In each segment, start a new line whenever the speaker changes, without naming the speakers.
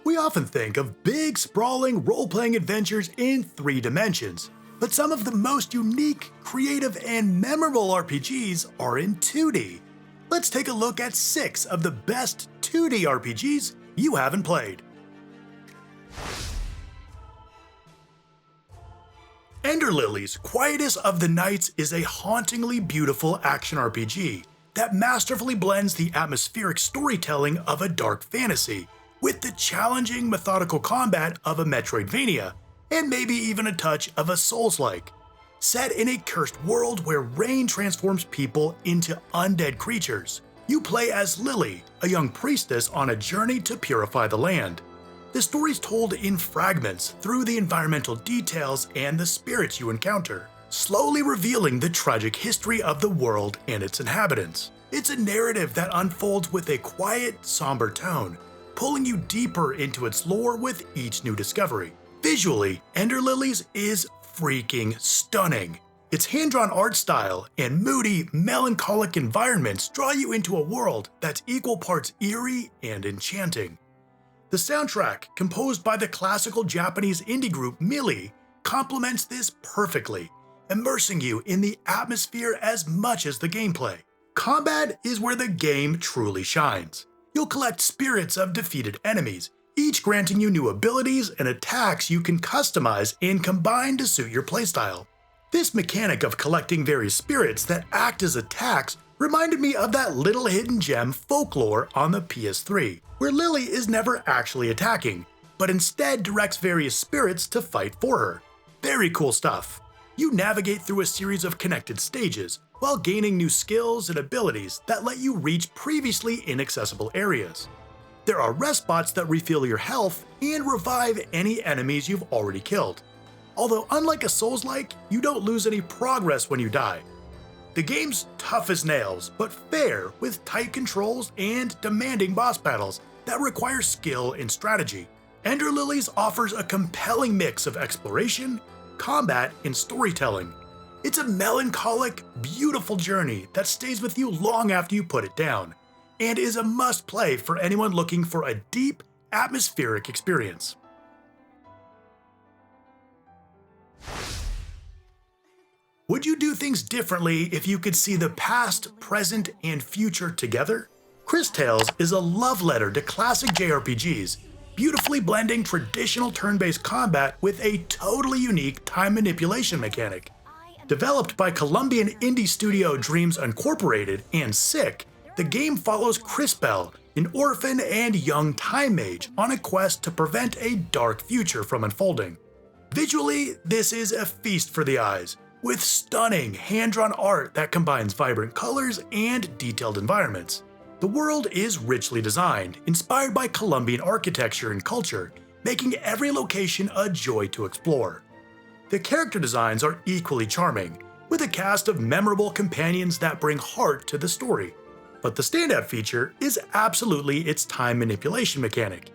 We often think of big, sprawling, role-playing adventures in 3 dimensions, but some of the most unique, creative, and memorable RPGs are in 2D. Let's take a look at 6 of the best 2D RPGs you haven't played. Ender Lilies, Quietus of the Nights is a hauntingly beautiful action RPG that masterfully blends the atmospheric storytelling of a dark fantasy with the challenging methodical combat of a Metroidvania, and maybe even a touch of a Souls-like. Set in a cursed world where rain transforms people into undead creatures, you play as Lily, a young priestess on a journey to purify the land. The story's told in fragments through the environmental details and the spirits you encounter, slowly revealing the tragic history of the world and its inhabitants. It's a narrative that unfolds with a quiet, somber tone, pulling you deeper into its lore with each new discovery. Visually, Ender Lilies is freaking stunning. Its hand-drawn art style and moody, melancholic environments draw you into a world that's equal parts eerie and enchanting. The soundtrack, composed by the classical Japanese indie group Lilies, complements this perfectly, immersing you in the atmosphere as much as the gameplay. Combat is where the game truly shines. You'll collect spirits of defeated enemies, each granting you new abilities and attacks you can customize and combine to suit your playstyle. This mechanic of collecting various spirits that act as attacks reminded me of that little hidden gem Folklore on the PS3, where Lily is never actually attacking, but instead directs various spirits to fight for her. Very cool stuff. You navigate through a series of connected stages, while gaining new skills and abilities that let you reach previously inaccessible areas. There are rest spots that refill your health and revive any enemies you've already killed. Although unlike a Souls-like, you don't lose any progress when you die. The game's tough as nails, but fair with tight controls and demanding boss battles that require skill and strategy. Ender Lilies offers a compelling mix of exploration, combat, and storytelling. It's a melancholic, beautiful journey that stays with you long after you put it down, and is a must-play for anyone looking for a deep, atmospheric experience. Would you do things differently if you could see the past, present, and future together? Cris Tales is a love letter to classic JRPGs, beautifully blending traditional turn-based combat with a totally unique time manipulation mechanic. Developed by Colombian indie studio Dreams Incorporated and Sick, the game follows Crispell, an orphan and young time mage on a quest to prevent a dark future from unfolding. Visually, this is a feast for the eyes, with stunning hand-drawn art that combines vibrant colors and detailed environments. The world is richly designed, inspired by Colombian architecture and culture, making every location a joy to explore. The character designs are equally charming, with a cast of memorable companions that bring heart to the story. But the standout feature is absolutely its time manipulation mechanic.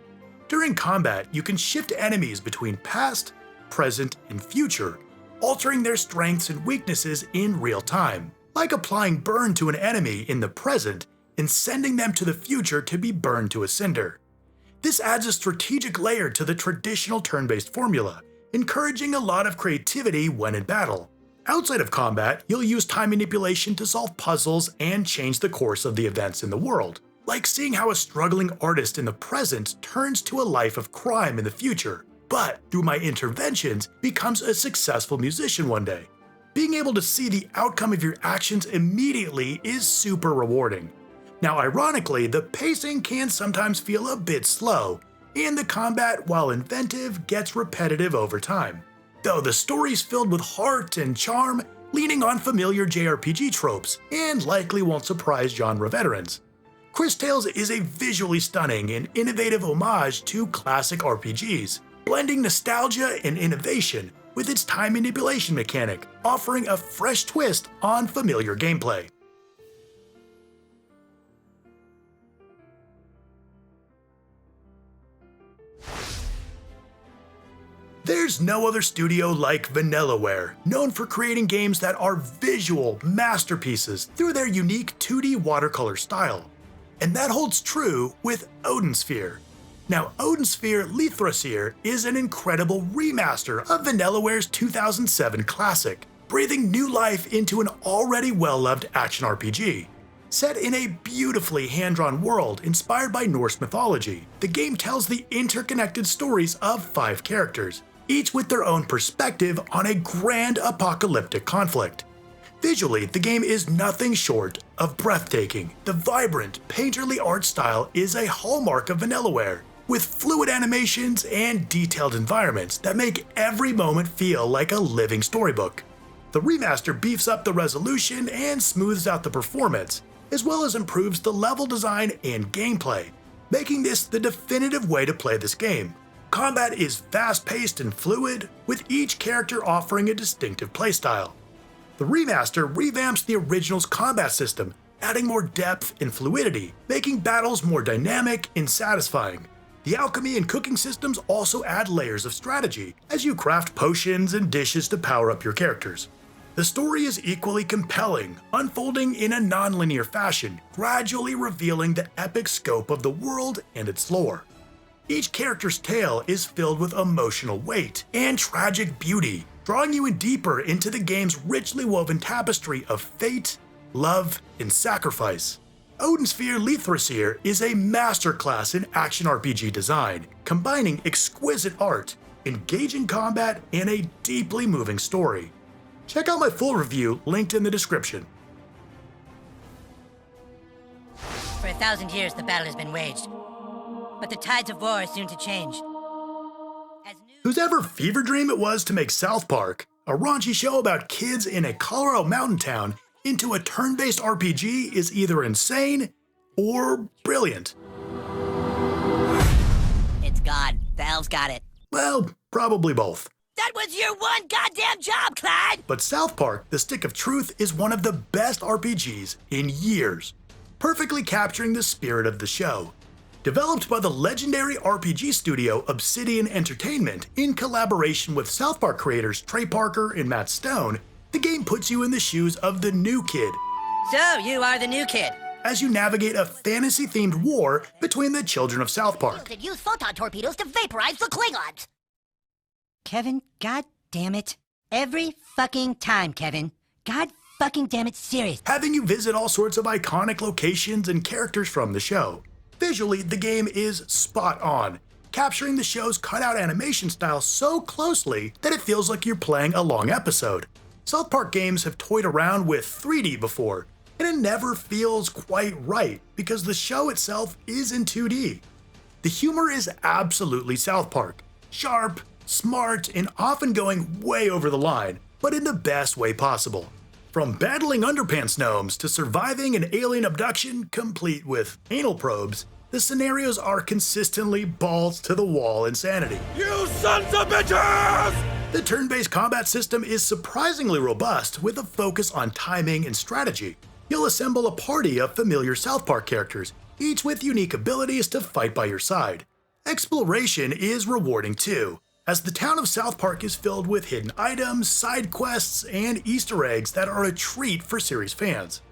During combat, you can shift enemies between past, present, and future, altering their strengths and weaknesses in real time, like applying burn to an enemy in the present and sending them to the future to be burned to a cinder. This adds a strategic layer to the traditional turn-based formula, encouraging a lot of creativity when in battle. Outside of combat, you'll use time manipulation to solve puzzles and change the course of the events in the world, like seeing how a struggling artist in the present turns to a life of crime in the future, but through my interventions becomes a successful musician one day. Being able to see the outcome of your actions immediately is super rewarding. Now ironically, the pacing can sometimes feel a bit slow, and the combat, while inventive, gets repetitive over time. Though the story's filled with heart and charm, leaning on familiar JRPG tropes, and likely won't surprise genre veterans. Cris Tales is a visually stunning and innovative homage to classic RPGs, blending nostalgia and innovation with its time manipulation mechanic, offering a fresh twist on familiar gameplay. There's no other studio like Vanillaware, known for creating games that are visual masterpieces through their unique 2D watercolor style. And that holds true with Odin Sphere. Now, Odin Leifthrasir is an incredible remaster of Vanillaware's 2007 classic, breathing new life into an already well-loved action RPG. Set in a beautifully hand-drawn world inspired by Norse mythology, the game tells the interconnected stories of 5 characters, each with their own perspective on a grand apocalyptic conflict. Visually, the game is nothing short of breathtaking. The vibrant, painterly art style is a hallmark of Vanillaware, with fluid animations and detailed environments that make every moment feel like a living storybook. The remaster beefs up the resolution and smooths out the performance, as well as improves the level design and gameplay, making this the definitive way to play this game. Combat is fast-paced and fluid, with each character offering a distinctive playstyle. The remaster revamps the original's combat system, adding more depth and fluidity, making battles more dynamic and satisfying. The alchemy and cooking systems also add layers of strategy, as you craft potions and dishes to power up your characters. The story is equally compelling, unfolding in a non-linear fashion, gradually revealing the epic scope of the world and its lore. Each character's tale is filled with emotional weight and tragic beauty, drawing you in deeper into the game's richly woven tapestry of fate, love, and sacrifice. Odin Leifthrasir is a masterclass in action RPG design, combining exquisite art, engaging combat, and a deeply moving story. Check out my full review linked in the description.
For 1,000 years the battle has been waged, but the tides of war are soon to change.
Whose ever fever dream it was to make South Park, a raunchy show about kids in a Colorado mountain town, into a turn-based RPG is either insane or brilliant.
It's gone. The elves got it.
Well, probably both.
That was your one goddamn job, Clyde!
But South Park: The Stick of Truth is one of the best RPGs in years, perfectly capturing the spirit of the show. Developed by the legendary RPG studio Obsidian Entertainment in collaboration with South Park creators Trey Parker and Matt Stone, the game puts you in the shoes of the new kid.
So, you are the new kid.
As you navigate a fantasy-themed war between the children of South Park.
Use photon torpedoes to vaporize the Klingons.
Kevin, god damn it. Every fucking time, Kevin. God fucking damn it, serious.
Having you visit all sorts of iconic locations and characters from the show. Visually, the game is spot on, capturing the show's cutout animation style so closely that it feels like you're playing a long episode. South Park games have toyed around with 3D before, and it never feels quite right because the show itself is in 2D. The humor is absolutely South Park, sharp, smart, and often going way over the line, but in the best way possible. From battling underpants gnomes to surviving an alien abduction complete with anal probes, the scenarios are consistently balls to the wall insanity.
You sons of bitches!
The turn-based combat system is surprisingly robust with a focus on timing and strategy. You'll assemble a party of familiar South Park characters, each with unique abilities to fight by your side. Exploration is rewarding too, as the town of South Park is filled with hidden items, side quests, and Easter eggs that are a treat for series fans.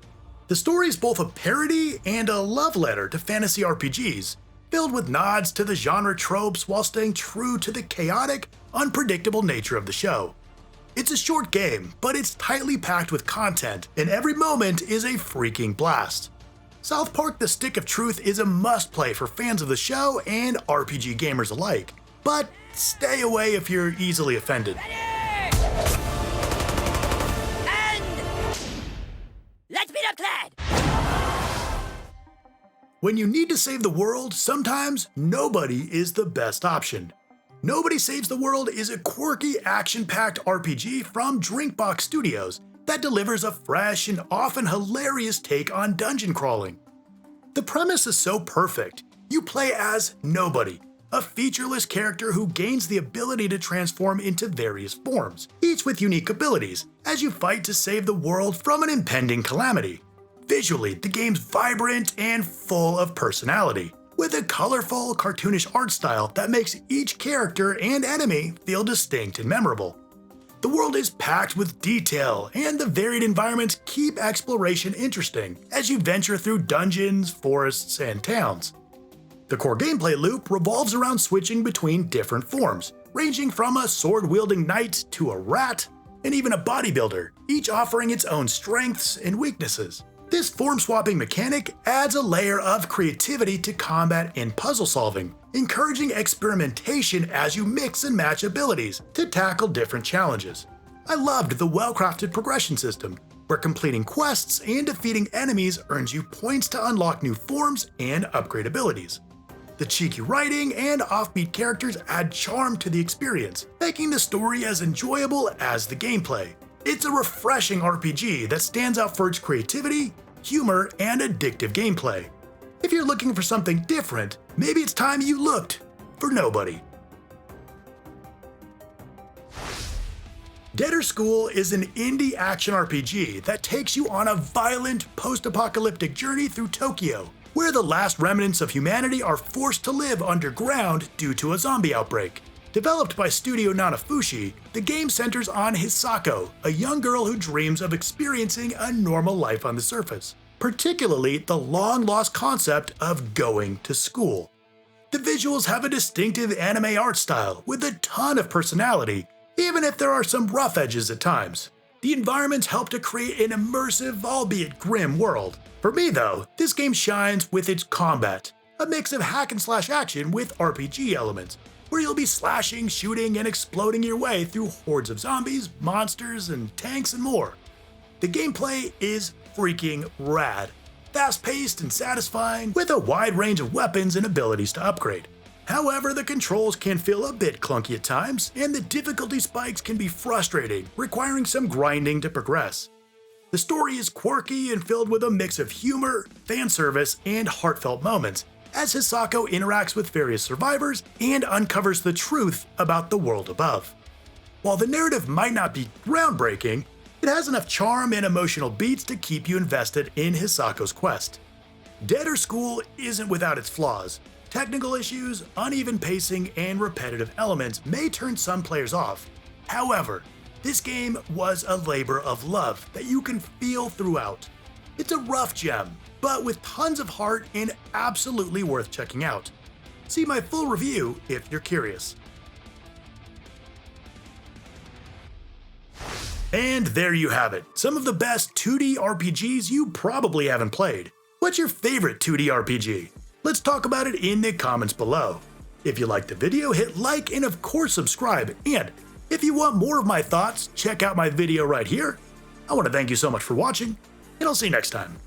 The story is both a parody and a love letter to fantasy RPGs, filled with nods to the genre tropes while staying true to the chaotic, unpredictable nature of the show. It's a short game, but it's tightly packed with content, and every moment is a freaking blast. South Park: The Stick of Truth is a must-play for fans of the show and RPG gamers alike, but stay away if you're easily offended.
And let's beat up Clyde!
When you need to save the world, sometimes nobody is the best option. Nobody Saves the World is a quirky, action-packed RPG from Drinkbox Studios that delivers a fresh and often hilarious take on dungeon crawling. The premise is so perfect. You play as Nobody, a featureless character who gains the ability to transform into various forms, each with unique abilities, as you fight to save the world from an impending calamity. Visually, the game's vibrant and full of personality, with a colorful, cartoonish art style that makes each character and enemy feel distinct and memorable. The world is packed with detail, and the varied environments keep exploration interesting as you venture through dungeons, forests, and towns. The core gameplay loop revolves around switching between different forms, ranging from a sword-wielding knight to a rat, and even a bodybuilder, each offering its own strengths and weaknesses. This form-swapping mechanic adds a layer of creativity to combat and puzzle solving, encouraging experimentation as you mix and match abilities to tackle different challenges. I loved the well-crafted progression system, where completing quests and defeating enemies earns you points to unlock new forms and upgrade abilities. The cheeky writing and offbeat characters add charm to the experience, making the story as enjoyable as the gameplay. It's a refreshing RPG that stands out for its creativity, humor, and addictive gameplay. If you're looking for something different, maybe it's time you looked for Nobody. Deader School is an indie action RPG that takes you on a violent post-apocalyptic journey through Tokyo, where the last remnants of humanity are forced to live underground due to a zombie outbreak. Developed by Studio Nanafushi, the game centers on Hisako, a young girl who dreams of experiencing a normal life on the surface, particularly the long-lost concept of going to school. The visuals have a distinctive anime art style with a ton of personality, even if there are some rough edges at times. The environments help to create an immersive, albeit grim world. For me though, this game shines with its combat, a mix of hack and slash action with RPG elements, where you'll be slashing, shooting, and exploding your way through hordes of zombies, monsters, and tanks and more. The gameplay is freaking rad, fast-paced and satisfying, with a wide range of weapons and abilities to upgrade. However, the controls can feel a bit clunky at times, and the difficulty spikes can be frustrating, requiring some grinding to progress. The story is quirky and filled with a mix of humor, fan service, and heartfelt moments, as Hisako interacts with various survivors and uncovers the truth about the world above. While the narrative might not be groundbreaking, it has enough charm and emotional beats to keep you invested in Hisako's quest. Deader School isn't without its flaws. Technical issues, uneven pacing, and repetitive elements may turn some players off. However, this game was a labor of love that you can feel throughout. It's a rough gem, but with tons of heart and absolutely worth checking out. See my full review if you're curious. And there you have it, some of the best 2D RPGs you probably haven't played. What's your favorite 2D RPG? Let's talk about it in the comments below. If you liked the video, hit like and of course subscribe. And if you want more of my thoughts, check out my video right here. I want to thank you so much for watching, and I'll see you next time.